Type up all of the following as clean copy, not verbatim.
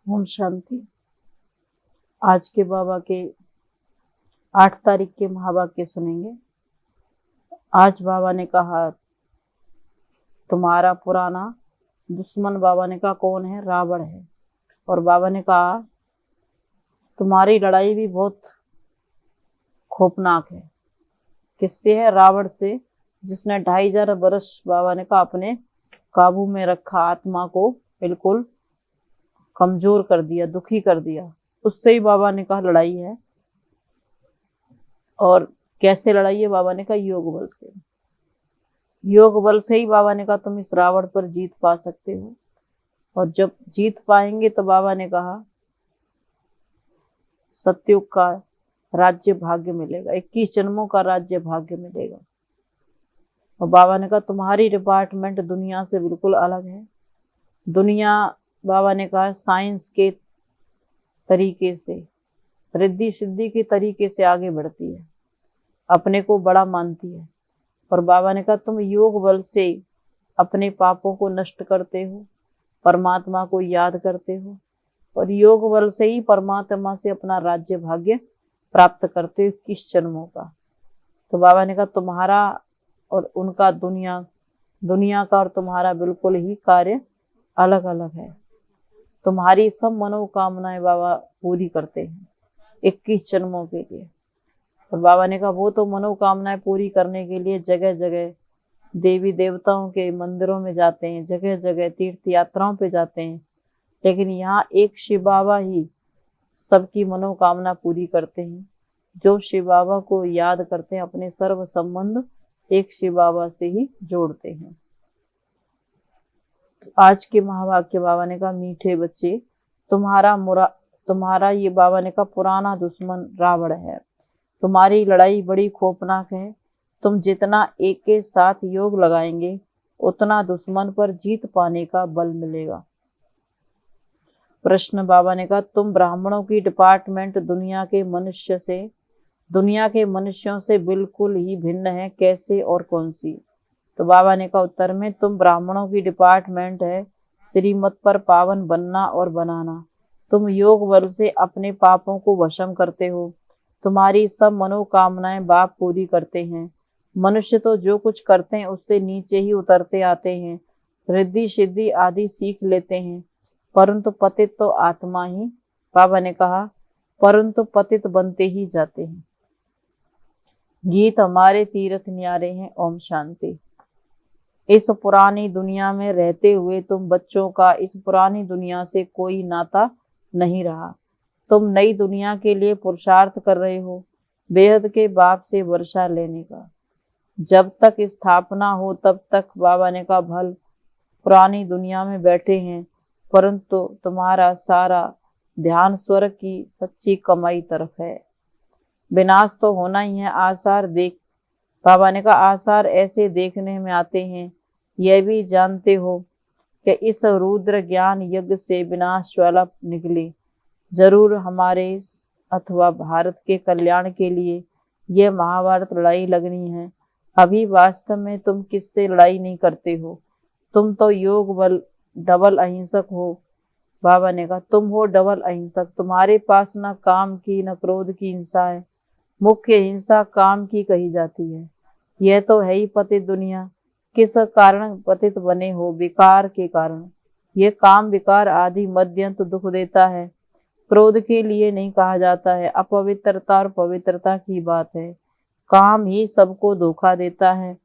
ओम शांति। आज के बाबा के 8 तारीख के महावाक्य सुनेंगे। आज बाबा ने कहा तुम्हारा पुराना दुश्मन, बाबा ने कहा कौन है? रावण है। और बाबा ने कहा तुम्हारी लड़ाई भी बहुत खौफनाक है। किससे है? रावण से, जिसने 2500 वर्ष बाबा ने कहा अपने काबू में रखा, आत्मा को बिल्कुल कमजोर कर दिया, दुखी कर दिया। उससे ही बाबा ने कहा लड़ाई है। और कैसे लड़ाई है? बाबा ने कहा योग बल से। योग बल से ही बाबा ने कहा तुम इस रावण पर जीत पा सकते हो। और जब जीत पाएंगे तो बाबा ने कहा सतयुग का राज्य भाग्य मिलेगा, 21 जन्मों का राज्य भाग्य मिलेगा। और बाबा ने कहा तुम्हारी डिपार्टमेंट दुनिया से बिल्कुल अलग है। दुनिया, बाबा ने कहा, साइंस के तरीके से, रिद्धि सिद्धि के तरीके से आगे बढ़ती है, अपने को बड़ा मानती है। और बाबा ने कहा तुम योग बल से अपने पापों को नष्ट करते हो, परमात्मा को याद करते हो, और योग बल से ही परमात्मा से अपना राज्य भाग्य प्राप्त करते हो 21 जन्मों का। तो बाबा ने कहा तुम्हारा और उनका, दुनिया का और तुम्हारा बिल्कुल ही कार्य अलग अलग है। तुम्हारी सब मनोकामनाएं बाबा पूरी करते हैं 21 जन्मों के लिए। और बाबा ने कहा वो तो मनोकामनाएं पूरी करने के लिए जगह जगह देवी देवताओं के मंदिरों में जाते हैं, जगह जगह तीर्थ यात्राओं पे जाते हैं, लेकिन यहाँ एक शिव बाबा ही सबकी मनोकामना पूरी करते हैं। जो शिव बाबा को याद करते हैं, अपने सर्व संबंध एक शिव बाबा से ही जोड़ते हैं। तो आज के महावाक्य बाबा ने कहा मीठे बच्चे, तुम्हारा ये बाबा ने कहा पुराना दुश्मन रावण है। तुम्हारी लड़ाई बड़ी खौफनाक है। तुम जितना एक के साथ योग लगाएंगे उतना दुश्मन पर जीत पाने का बल मिलेगा। प्रश्न बाबा ने कहा तुम ब्राह्मणों की डिपार्टमेंट दुनिया के मनुष्यों से बिल्कुल ही भिन्न है। कैसे और कौन सी? तो बाबा ने कहा उत्तर में तुम ब्राह्मणों की डिपार्टमेंट है श्रीमत पर पावन बनना और बनाना। तुम योग बल से अपने पापों को भस्म करते हो। तुम्हारी सब मनोकामनाएं बाप पूरी करते हैं। मनुष्य तो जो कुछ करते हैं उससे नीचे ही उतरते आते हैं, रिद्धि सिद्धि आदि सीख लेते हैं, परंतु पतित तो आत्मा ही, बाबा ने कहा, परंतु पतित बनते ही जाते हैं। गीत हमारे तीर्थ न्यारे हैं। ओम शांति। इस पुरानी दुनिया में रहते हुए तुम बच्चों का इस पुरानी दुनिया से कोई नाता नहीं रहा। तुम नई दुनिया के लिए पुरुषार्थ कर रहे हो, बेहद के बाप से वर्षा लेने का। जब तक स्थापना हो तब तक बाबा ने कहा भल पुरानी दुनिया में बैठे हैं, परंतु तुम्हारा सारा ध्यान स्वर्ग की सच्ची कमाई तरफ है। विनाश तो होना ही है। आसार देख, बाबा ने कहा आसार ऐसे देखने में आते हैं, यह भी जानते हो कि इस रुद्र ज्ञान यज्ञ से विनाश ज्वाला निकली। जरूर हमारे अथवा भारत के कल्याण के लिए यह महाभारत लड़ाई लगनी है। अभी वास्तव में तुम किससे लड़ाई नहीं करते हो? तुम तो योग बल डबल अहिंसक हो। बाबा ने कहा तुम हो डबल अहिंसक। तुम्हारे पास न काम की न क्रोध की हिंसा है। मुख्य हिंसा काम की कही जाती है। यह तो है ही पतित दुनिया। किस कारण पतित बने हो? विकार के कारण। यह काम विकार आदि मध्यंत दुख देता है। क्रोध के लिए नहीं कहा जाता है। अपवित्रता और पवित्रता की बात है। काम ही सबको धोखा देता है।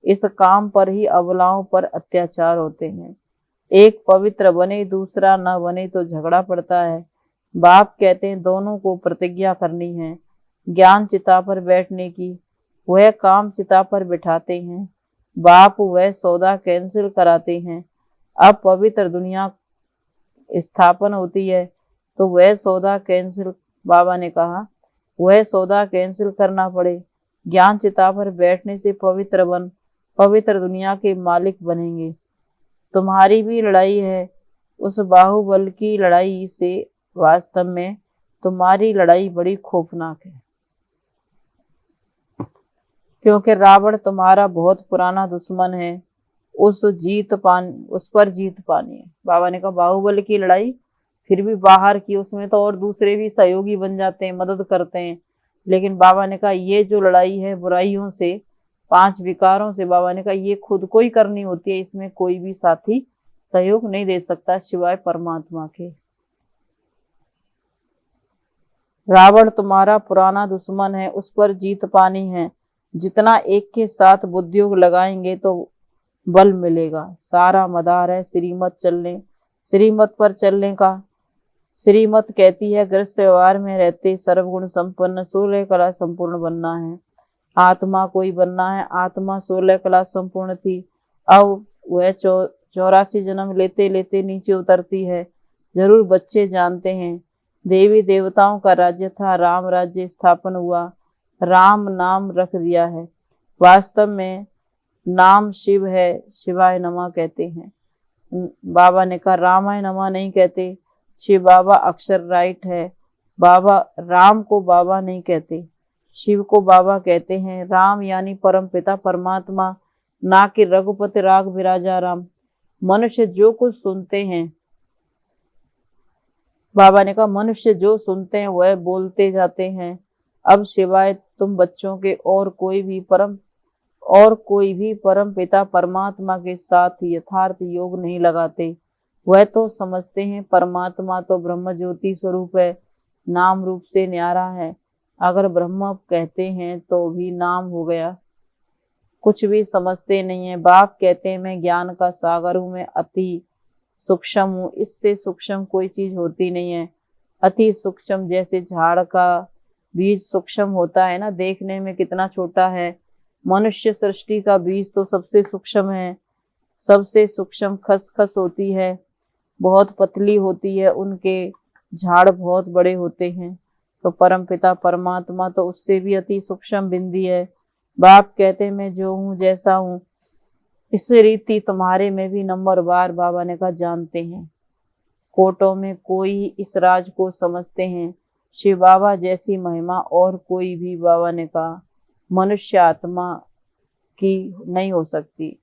इस काम पर ही अबलाओं पर अत्याचार होते हैं। एक पवित्र बने दूसरा न बने तो झगड़ा पड़ता है। बाप कहते हैं दोनों को प्रतिज्ञा करनी है। ज्ञान चिता पर बैठने की, वह काम चिता पर बिठाते हैं। बाप वह सौदा कैंसिल कराते हैं। अब पवित्र दुनिया स्थापन होती है तो वह सौदा कैंसिल, बाबा ने कहा वह सौदा कैंसिल करना पड़े। ज्ञान चिता पर बैठने से पवित्र बन पवित्र दुनिया के मालिक बनेंगे। तुम्हारी भी लड़ाई है उस बाहुबल की लड़ाई से। वास्तव में तुम्हारी लड़ाई बड़ी खौफनाक है, क्योंकि रावण तुम्हारा बहुत पुराना दुश्मन है। उस पर जीत पानी है। बाबा ने कहा बाहुबल की लड़ाई फिर भी बाहर की उसमें तो और दूसरे भी सहयोगी बन जाते हैं, मदद करते हैं। लेकिन बाबा ने कहा ये जो लड़ाई है बुराइयों से, 5 विकारों से, बाबा ने कहा ये खुद को ही करनी होती है, इसमें कोई भी साथी सहयोग नहीं दे सकता सिवाय परमात्मा के। रावण तुम्हारा पुराना दुश्मन है, उस पर जीत पानी है। जितना एक के साथ बुद्धियोग लगाएंगे तो बल मिलेगा। सारा मदार है श्रीमत पर चलने का। श्रीमत कहती है गृहस्थ व्यवहार में रहते सर्वगुण संपन्न 16 कला संपूर्ण बनना है। आत्मा कोई बनना है, आत्मा 16 कला संपूर्ण थी, अब वह 84 जन्म लेते लेते नीचे उतरती है। जरूर बच्चे जानते हैं देवी देवताओं का राज्य था, राम राज्य स्थापन हुआ, राम नाम रख दिया है। वास्तव में नाम शिव है, शिवाय नमः कहते हैं। बाबा ने कहा रामाय नमः नहीं कहते, शिव बाबा अक्षर राइट है। बाबा राम को बाबा नहीं कहते, शिव को बाबा कहते हैं। राम यानी परम पिता परमात्मा, ना कि रघुपति राग विराजा राम। मनुष्य जो कुछ सुनते हैं, बाबा ने कहा मनुष्य जो सुनते हैं वह बोलते जाते हैं। अब सिवाय तुम बच्चों के और कोई भी परम पिता परमात्मा के साथ यथार्थ योग नहीं लगाते। वह तो समझते हैं परमात्मा तो ब्रह्म ज्योति स्वरूप है, नाम रूप से न्यारा है। अगर ब्रह्म कहते हैं तो भी नाम हो गया। कुछ भी समझते नहीं है। बाप कहते हैं मैं ज्ञान का सागर हूं, मैं अति सूक्ष्म हूँ, इससे सूक्ष्म कोई चीज होती नहीं है। अति सूक्ष्म जैसे झाड़ का बीज सूक्ष्म होता है ना, देखने में कितना छोटा है। मनुष्य सृष्टि का बीज तो सबसे सूक्ष्म है। सबसे सूक्ष्म खसखस होती है, बहुत पतली होती है, उनके झाड़ बहुत बड़े होते हैं। तो परम पिता परमात्मा तो उससे भी अति सूक्ष्म बिंदी है। बाप कहते हैं मैं जो हूँ जैसा हूँ, इस रीति तुम्हारे में भी नंबर बार बाबा ने कहा जानते हैं। कोटों में कोई इस राज को समझते हैं। शिव बाबा जैसी महिमा और कोई भी बाबा ने कहा मनुष्य आत्मा की नहीं हो सकती।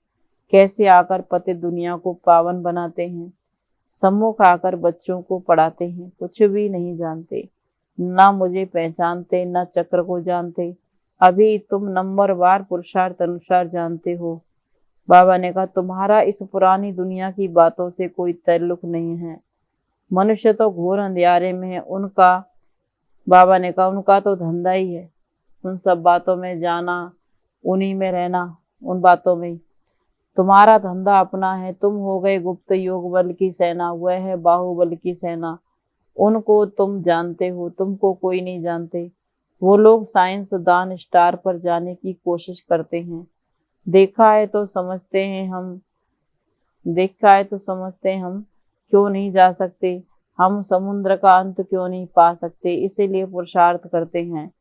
कैसे आकर पति दुनिया को पावन बनाते हैं, सम्मुख आकर बच्चों को पढ़ाते हैं, कुछ भी नहीं जानते, ना मुझे पहचानते, ना चक्र को जानते। अभी तुम नंबर बार पुरुषार्थ अनुसार जानते हो। बाबा ने कहा तुम्हारा इस पुरानी दुनिया की बातों से कोई ताल्लुक नहीं है। मनुष्य तो घोर अंधियारे में है, उनका बाबा ने कहा उनका तो धंधा ही है उन सब बातों में जाना, उन्हीं में रहना, उन बातों में। तुम्हारा धंधा अपना है। तुम हो गए गुप्त योग बल की सेना, वह है बाहुबल की सेना। उनको तुम जानते हो, तुमको कोई नहीं जानते। वो लोग साइंस दान स्टार पर जाने की कोशिश करते हैं। देखा है तो समझते हैं हम क्यों नहीं जा सकते। हम समुद्र का अंत क्यों नहीं पा सकते, इसीलिए पुरुषार्थ करते हैं।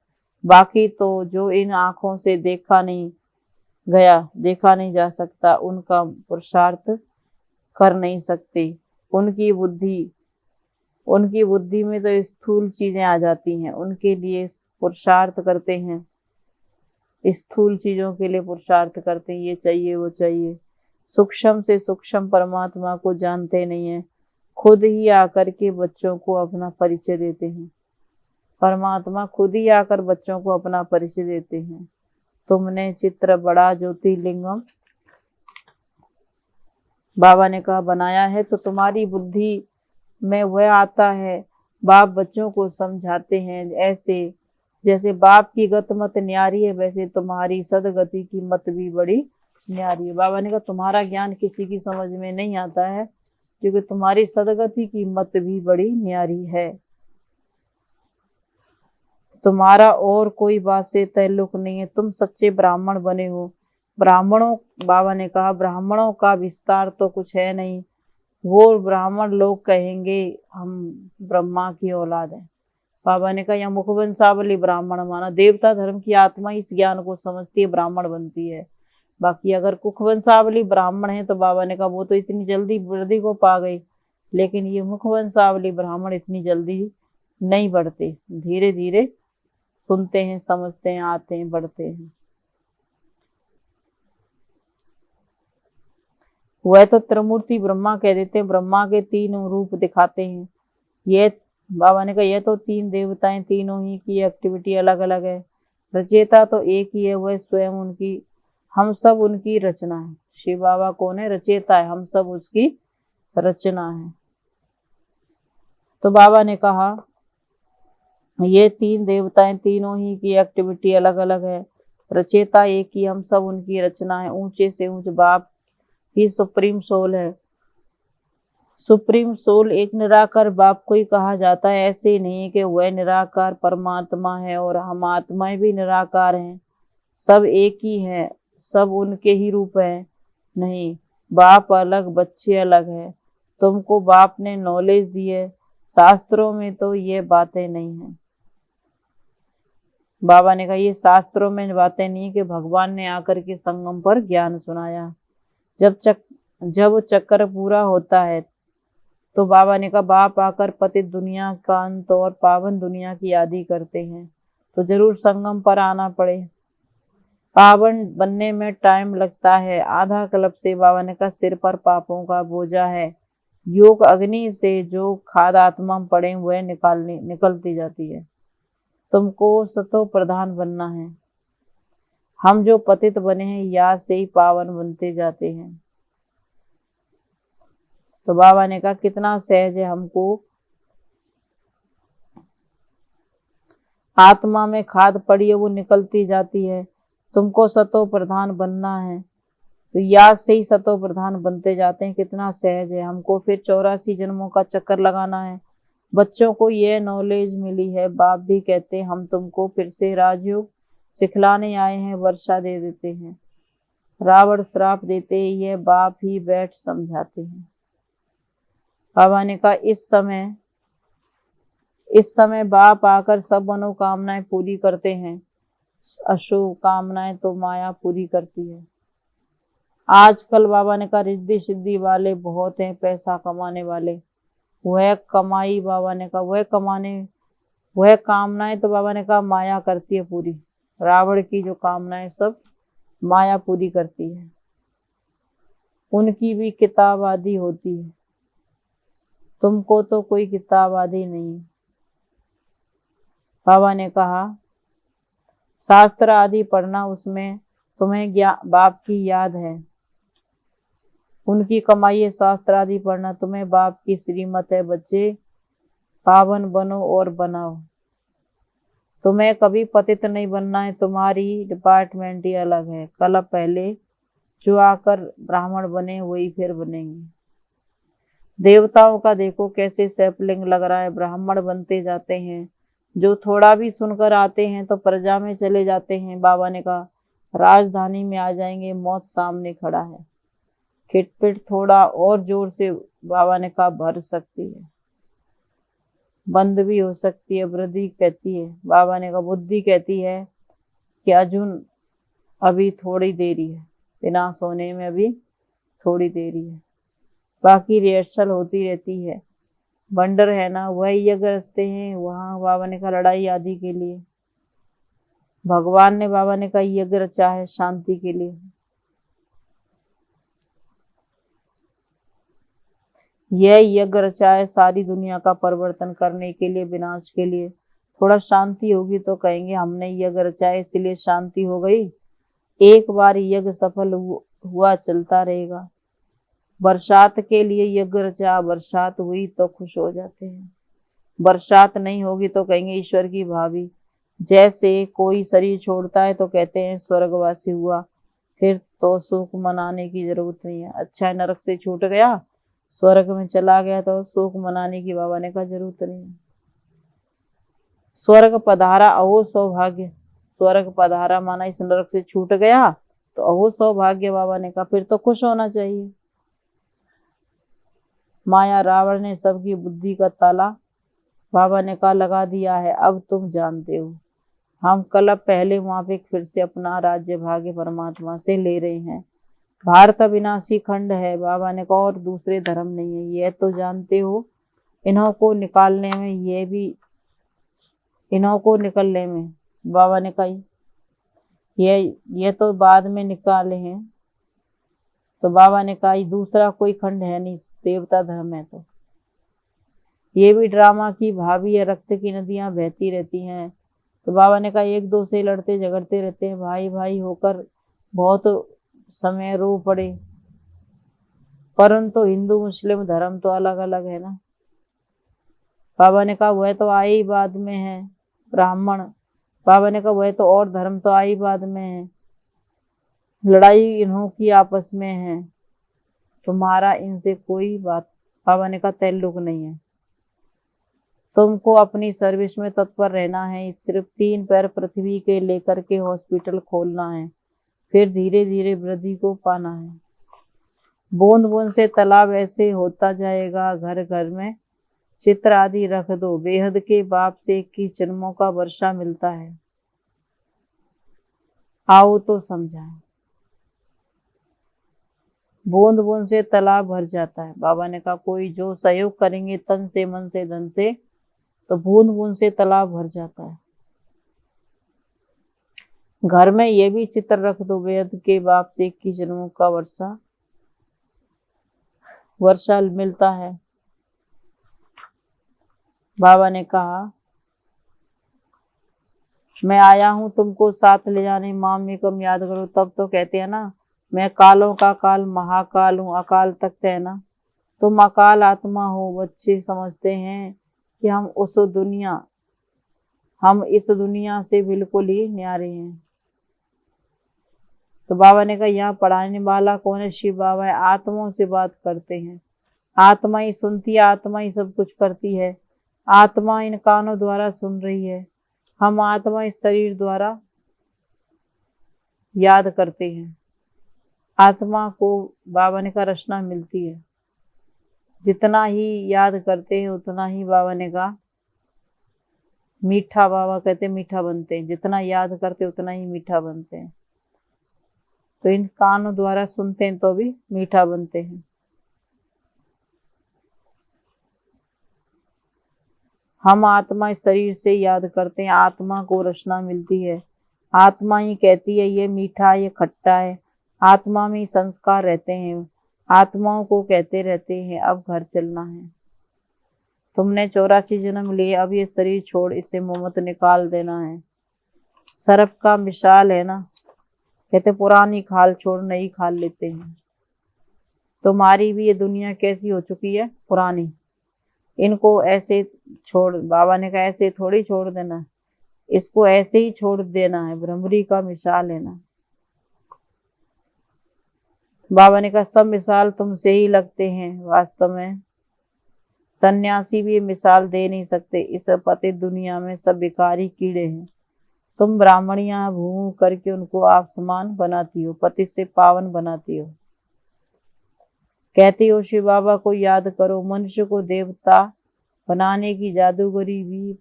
बाकी तो जो इन आंखों से देखा नहीं जा सकता, उनका पुरुषार्थ कर नहीं सकते। उनकी बुद्धि में तो स्थूल चीजें आ जाती हैं, उनके लिए पुरुषार्थ करते हैं। स्थूल चीजों के लिए पुरुषार्थ करते हैं, ये चाहिए वो चाहिए। सूक्ष्म से सूक्ष्म परमात्मा को जानते नहीं है। खुद ही आकर के बच्चों को अपना परिचय देते हैं। परमात्मा खुद ही आकर बच्चों को अपना परिचय देते हैं। तुमने चित्र बड़ा ज्योतिर्लिंगम, बाबा ने कहा बनाया है, तो तुम्हारी बुद्धि में वह आता है। बाप बच्चों को समझाते हैं ऐसे जैसे बाप की गत मत न्यारी है, वैसे तुम्हारी सदगति की मत भी बड़ी न्यारी है। बाबा ने कहा तुम्हारा ज्ञान किसी की समझ में नहीं आता है, क्योंकि तुम्हारी सदगति की मत भी बड़ी न्यारी है। तुम्हारा और कोई बात से ताल्लुक नहीं है। तुम सच्चे ब्राह्मण बने हो। बाबा ने कहा ब्राह्मणों का विस्तार तो कुछ है नहीं। वो ब्राह्मण लोग कहेंगे हम ब्रह्मा की औलाद हैं। बाबा ने कहा यह मुखवंशावली ब्राह्मण माना। देवता धर्म की आत्मा इस ज्ञान को समझती है, ब्राह्मण बनती है। बाकी अगर कुखवंशावली ब्राह्मण है तो बाबा ने कहा वो तो इतनी जल्दी वृद्धि को पा गई, लेकिन ये मुखवंशावली ब्राह्मण इतनी जल्दी नहीं बढ़ते, धीरे धीरे सुनते हैं, समझते हैं, आते हैं, बढ़ते हैं। वह तो त्रिमूर्ति ब्रह्मा कह देते हैं। ब्रह्मा के 3 रूप दिखाते हैं। ये बाबा ने कहा ये तो तीन देवताएं, तीनों ही की एक्टिविटी अलग अलग है, रचयिता तो एक ही है, वह स्वयं उनकी, हम सब उनकी रचना है। शिव बाबा कौन है? रचयिता है, हम सब उसकी रचना है। तो बाबा ने कहा ये तीन देवताएं, तीनों ही की एक्टिविटी अलग अलग है, रचयिता एक ही, हम सब उनकी रचना है। ऊंचे से ऊंच बाप ही सुप्रीम सोल है। सुप्रीम सोल एक निराकार बाप को ही कहा जाता है। ऐसे ही नहीं कि वह निराकार परमात्मा है और हम आत्माएं भी निराकार हैं, सब एक ही हैं, सब उनके ही रूप हैं। नहीं, बाप अलग, बच्चे अलग है। तुमको बाप ने नॉलेज दी है, शास्त्रों में तो ये बातें नहीं है। बाबा ने कहा ये शास्त्रों में बातें नहीं कि भगवान ने आकर के संगम पर ज्ञान सुनाया। जब चक्कर पूरा होता है तो बाबा ने कहा बाप आकर पतित दुनिया का अंत और पावन दुनिया की यादी करते हैं, तो जरूर संगम पर आना पड़े। पावन बनने में टाइम लगता है। आधा कल्प से बाबा ने कहा सिर पर पापों का बोझा है। योग अग्नि से जो खाद आत्मा में पड़े वह निकलती जाती है। तुमको सतो प्रधान बनना है। हम जो पतित बने हैं याद से ही पावन बनते जाते हैं। तो बाबा ने कहा कितना सहज है, हमको आत्मा में खाद पड़ी है वो निकलती जाती है। तुमको सतो प्रधान बनना है, तो याद से ही सतो प्रधान बनते जाते हैं। कितना सहज है। हमको फिर 84 जन्मों का चक्कर लगाना है। बच्चों को यह नॉलेज मिली है। बाप भी कहते हम तुमको फिर से राजयोग सिखलाने आए हैं। वर्षा दे देते हैं, रावण श्राप देते, यह बाप ही बैठ समझाते हैं। बाबा ने कहा इस समय बाप आकर सब मनोकामनाएं पूरी करते हैं। अशुभ कामनाएं तो माया पूरी करती है। आजकल बाबा ने कहा रिद्धि सिद्धि वाले बहुत हैं, पैसा कमाने वाले, वह कमाई, बाबा ने कहा वह कामनाएं तो बाबा ने कहा माया करती है पूरी। रावण की जो कामनाएं सब माया पूरी करती है। उनकी भी किताब आदि होती है, तुमको तो कोई किताब आदि नहीं। बाबा ने कहा शास्त्र आदि पढ़ना, उसमें तुम्हें बाप की याद है। उनकी कमाई है शास्त्र आदि पढ़ना, तुम्हें बाप की श्रीमत है। बच्चे पावन बनो और बनाओ। तुम्हें कभी पतित नहीं बनना है, तुम्हारी डिपार्टमेंट ही अलग है। कल पहले जो आकर ब्राह्मण बने वही फिर बनेंगे। देवताओं का देखो कैसे सैपलिंग लग रहा है, ब्राह्मण बनते जाते हैं। जो थोड़ा भी सुनकर आते हैं तो प्रजा में चले जाते हैं। बाबा ने कहा राजधानी में आ जाएंगे, मौत सामने खड़ा है। खिटपिट थोड़ा और जोर से बाबा ने कहा भर सकती है, बंद भी हो सकती है। वृद्धि कहती है, बाबा ने कहा बुद्धि कहती है कि अर्जुन अभी थोड़ी देरी है, विनाश होने में अभी थोड़ी देरी है। बाकी रिहर्सल होती रहती है। बंडर है ना, वही यज्ञ रचते हैं वहां। बाबा ने कहा लड़ाई आदि के लिए। भगवान ने बाबा ने कहा यज्ञ रचा है शांति के लिए। यह यज्ञ रचा है सारी दुनिया का परिवर्तन करने के लिए, विनाश के लिए। थोड़ा शांति होगी तो कहेंगे हमने यज्ञ रचा है इसलिए शांति हो गई। एक बार यज्ञ सफल हुआ चलता रहेगा। बरसात के लिए यज्ञ रचा, बरसात हुई तो खुश हो जाते हैं। बरसात नहीं होगी तो कहेंगे ईश्वर की भावी। जैसे कोई शरीर छोड़ता है तो कहते हैं स्वर्गवासी हुआ, फिर तो सुख मनाने की जरूरत नहीं है। अच्छा नरक से छूट गया, स्वर्ग में चला गया तो सुख मनाने की बाबा ने कहा जरूरत नहीं है। स्वर्ग पधारा अहो सौभाग्य। स्वर्ग पधारा माना इस नरक से छूट गया तो अहो सौभाग्य। बाबा ने कहा फिर तो खुश होना चाहिए। माया रावण ने सबकी बुद्धि का ताला बाबा ने कहा लगा दिया है, अब तुम जानते हो। हम कल पहले वहां पे फिर से अपना राज्य भाग्य परमात्मा से ले रहे हैं। भारत अविनाशी खंड है, बाबा ने कहा, और दूसरे धर्म नहीं है, यह तो जानते हो। इन्हों को निकालने में बाबा ने कहा ये तो बाद में निकाले हैं। तो बाबा ने कहा दूसरा कोई खंड है नहीं, देवता धर्म है। तो ये भी ड्रामा की भाभी है, रक्त की नदियां बहती रहती हैं। तो बाबा ने कहा एक दो से लड़ते झगड़ते रहते हैं, भाई भाई होकर बहुत समय रो पड़े, परंतु हिंदू मुस्लिम धर्म तो अलग अलग है ना। बाबा ने कहा वह तो आए ही बाद में है। ब्राह्मण, बाबा ने कहा वह तो और धर्म तो आई बाद में है, लड़ाई इन्हों की आपस में है, तुम्हारा इनसे कोई बात, बाबा ने कहा ताल्लुक नहीं है। तुमको अपनी सर्विस में तत्पर रहना है, सिर्फ 3 पैर पृथ्वी के लेकर के हॉस्पिटल खोलना है, फिर धीरे धीरे वृद्धि को पाना है। बूंद बूंद से तालाब ऐसे होता जाएगा, घर घर में चित्र आदि रख दो, बेहद के बाप से 21 जन्मों का वर्षा मिलता है, आओ तो समझाएं। बूंद बूंद से तालाब भर जाता है। बाबा ने कहा कोई जो सहयोग करेंगे तन से मन से धन से, तो बूंद बूंद से तालाब भर जाता है। घर में ये भी चित्र रख दो, बेहद के बाप से 21 जन्मों का वर्षा मिलता है। बाबा ने कहा मैं आया हूं तुमको साथ ले जाने, माम में कम याद करो। तब तो कहते हैं ना मैं कालों का काल महाकाल हूं, अकाल तख्त है ना। तुम अकाल आत्मा हो। बच्चे समझते हैं कि हम इस दुनिया से बिल्कुल ही न्यारे हैं। तो बाबा ने कहा यहाँ पढ़ाने वाला कौन है? शिव बाबा है। आत्माओं से बात करते हैं, आत्मा ही सुनती है, आत्मा ही सब कुछ करती है। आत्मा इन कानों द्वारा सुन रही है, हम आत्मा इस शरीर द्वारा याद करते हैं। आत्मा को बाबा ने कहा रचना मिलती है, जितना ही याद करते हैं उतना ही बाबा ने कहा मीठा, बाबा कहते मीठा बनते हैं, जितना याद करते उतना ही मीठा बनते हैं। तो इन कानों द्वारा सुनते हैं तो भी मीठा बनते हैं। हम आत्मा इस शरीर से याद करते हैं, आत्मा को रचना मिलती है, आत्मा ही कहती है ये मीठा ये खट्टा है, आत्मा में ही संस्कार रहते हैं, आत्माओं को कहते रहते हैं अब घर चलना है। तुमने 84 जन्म लिए, अब ये शरीर छोड़ इसे मोमत निकाल देना है। सर्प का मिसाल है ना, कहते पुरानी खाल छोड़ नई खाल लेते हैं। तुम्हारी भी ये दुनिया कैसी हो चुकी है, पुरानी, इनको ऐसे छोड़, बाबा ने कहा ऐसे थोड़ी छोड़ देना, इसको ऐसे ही छोड़ देना है। भ्रमरी का मिसाल है ना। बाबा ने कहा सब मिसाल तुमसे ही लगते हैं, वास्तव में सन्यासी भी ये मिसाल दे नहीं सकते। इस पतित दुनिया में सब भिखारी कीड़े हैं। तुम ब्राह्मणियां भू करके उनको आप समान बनाती हो, पतित से पावन बनाती हो। कहती हो शिव बाबा को याद करो, मनुष्य को देवता बनाने की जादूगरी भी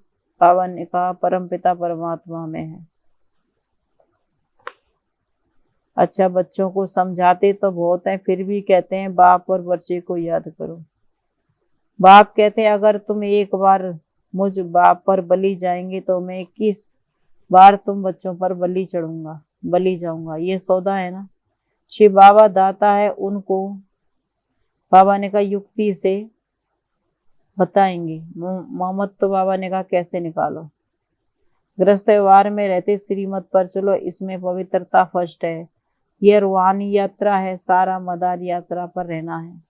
बाबा ने कहा परमपिता परमात्मा में है। अच्छा, बच्चों को समझाते तो बहुत है, फिर भी कहते हैं बाप और बच्चे को याद करो। बाप कहते हैं अगर तुम एक बार मुझ बाप पर बलि जाएंगे तो मैं 21 बार तुम बच्चों पर बलि जाऊंगा। ये सौदा है ना। शिव बाबा दाता है, उनको बाबा ने कहा युक्ति से बताएंगे। मोहम्मद तो बाबा ने कहा कैसे निकालो। गृहस्थ व्यवहार में रहते श्रीमत पर चलो, इसमें पवित्रता फर्स्ट है। यह रूहानी यात्रा है, सारा मदार यात्रा पर रहना है।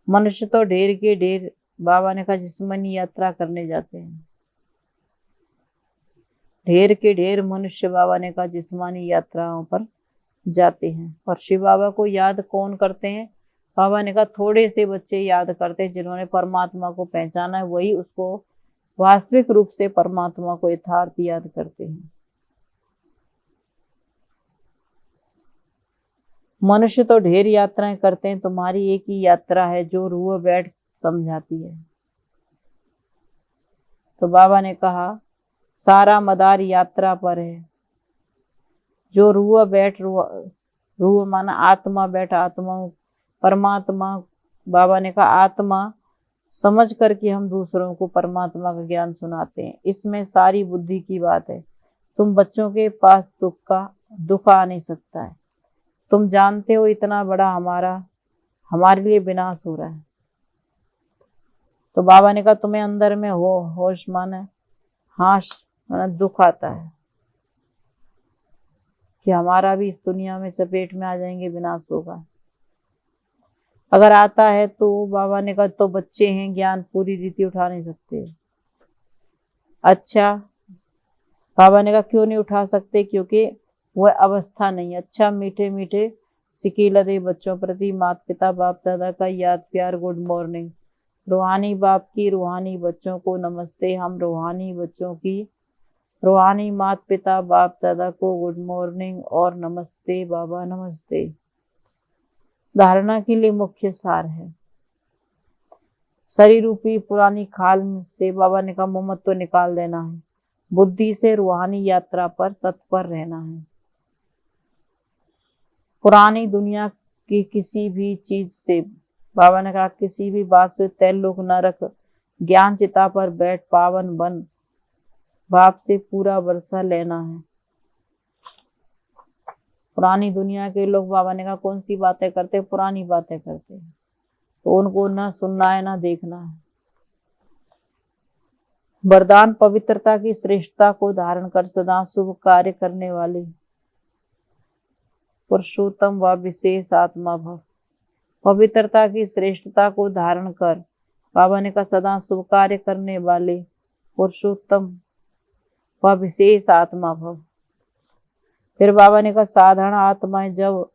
मनुष्य तो ढेर के ढेर, बाबा ने कहा जिस्मानी यात्रा करने जाते हैं। ढेर के ढेर मनुष्य बाबा ने कहा जिस्मानी यात्राओं पर जाते हैं। और शिव बाबा को याद कौन करते हैं? बाबा ने कहा थोड़े से बच्चे याद करते हैं, जिन्होंने परमात्मा को पहचाना है, वही उसको वास्तविक रूप से परमात्मा को यथार्थ याद करते हैं। मनुष्य तो ढेर यात्राएं करते हैं, तुम्हारी एक ही यात्रा है जो रूह बैठ समझाती है। तो बाबा ने कहा सारा मदार यात्रा पर है। जो रूह माना आत्मा बैठ, आत्मा परमात्मा, बाबा ने कहा आत्मा समझ करके हम दूसरों को परमात्मा का ज्ञान सुनाते हैं। इसमें सारी बुद्धि की बात है। तुम बच्चों के पास दुख आ नहीं सकता है। तुम जानते हो इतना बड़ा हमारे लिए विनाश हो रहा है। तो बाबा ने कहा तुम्हें अंदर में होश माने हाश माने दुख आता है कि हमारा भी इस दुनिया में चपेट में आ जाएंगे, विनाश होगा। अगर आता है तो बाबा ने कहा तो बच्चे हैं, ज्ञान पूरी रीति उठा नहीं सकते। अच्छा, बाबा ने कहा क्यों नहीं उठा सकते? क्योंकि वह अवस्था नहीं। अच्छा, मीठे मीठे सिकीलदे बच्चों प्रति माता पिता बाप दादा का याद प्यार, गुड मॉर्निंग। रूहानी बाप की रूहानी बच्चों को नमस्ते। हम रूहानी बच्चों की रूहानी माता पिता बाप दादा को गुड मॉर्निंग और नमस्ते बाबा, नमस्ते। धारणा के लिए मुख्य सार है, शरीर रूपी पुरानी खाल से बाबा ने कहा ममत्व निकाल देना है, बुद्धि से रूहानी यात्रा पर तत्पर रहना है। पुरानी दुनिया की किसी भी चीज से बाबा ने कहा किसी भी बात से तैल्लुक न रख, ज्ञान चिता पर बैठ पावन बन, बाप से पूरा वर्षा लेना है। पुरानी दुनिया के लोग बाबा ने कहा कौन सी बातें करते? पुरानी बातें करते हैं, तो उनको ना सुनना है ना देखना है। वरदान पवित्रता की श्रेष्ठता को धारण कर सदा शुभ कार्य करने वाले पुरुषोत्तम व विशेष आत्मा भव। पवित्रता की श्रेष्ठता को धारण कर बाबा ने कहा सदा शुभ कार्य करने वाले पुरुषोत्तम व विशेष आत्मा भव। फिर बाबा ने कहा साधारण आत्माएं जब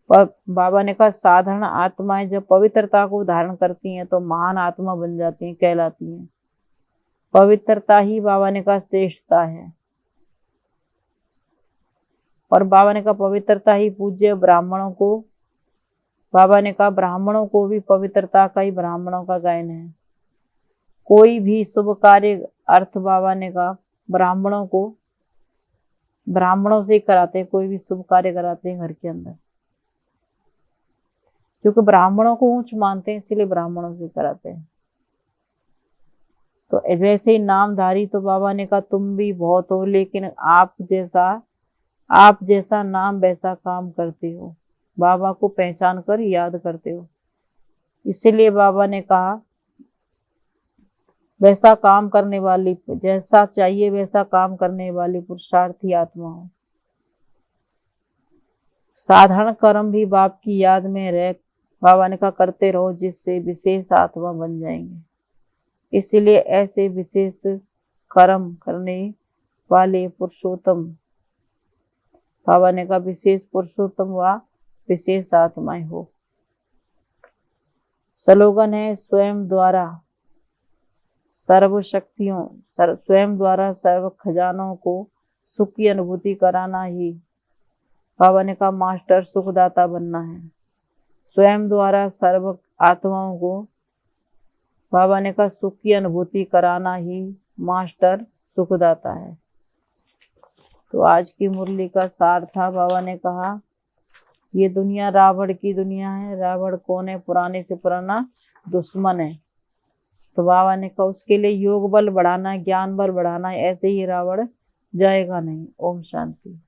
बाबा ने कहा साधारण आत्माएं जब पवित्रता को धारण करती हैं तो महान आत्मा बन जाती हैं, कहलाती हैं। पवित्रता ही बाबा ने कहा श्रेष्ठता है। और बाबा ने कहा पवित्रता ही पूज्य ब्राह्मणों को, बाबा ने कहा ब्राह्मणों को भी पवित्रता का ही ब्राह्मणों का गायन है। कोई भी शुभ कार्य अर्थ बाबा ने कहा ब्राह्मणों को, ब्राह्मणों से ही कराते हैं, कोई भी शुभ कार्य कराते हैं घर के अंदर, क्योंकि ब्राह्मणों को ऊंच मानते हैं, इसलिए ब्राह्मणों से कराते हैं। तो वैसे ही नामधारी तो बाबा ने कहा तुम भी बहुत हो, लेकिन आप जैसा नाम वैसा काम करते हो, बाबा को पहचान कर याद करते हो। इसीलिए बाबा ने कहा वैसा काम करने वाली, जैसा चाहिए वैसा काम करने वाली पुरुषार्थी आत्मा हो। साधारण कर्म भी बाप की याद में रह बाबा ने कहा करते रहो, जिससे विशेष आत्मा बन जाएंगे। इसीलिए ऐसे विशेष कर्म करने वाले पुरुषोत्तम, बाबा ने कहा विशेष पुरुषोत्तम व विशेष आत्माएं हो। स्लोगन है स्वयं द्वारा सर्व शक्तियों, स्वयं द्वारा सर्व खजानों को सुख की अनुभूति कराना ही बाबा ने कहा मास्टर सुखदाता बनना है। स्वयं द्वारा सर्व आत्माओं को बाबा ने कहा सुख की अनुभूति कराना ही मास्टर सुखदाता है। तो आज की मुरली का सार था, बाबा ने कहा ये दुनिया रावण की दुनिया है। रावण कौन है? पुराने से पुराना दुश्मन है। तो बाबा ने कहा उसके लिए योग बल बढ़ाना है, ज्ञान बल बढ़ाना है, ऐसे ही रावण जाएगा नहीं। ओम शांति।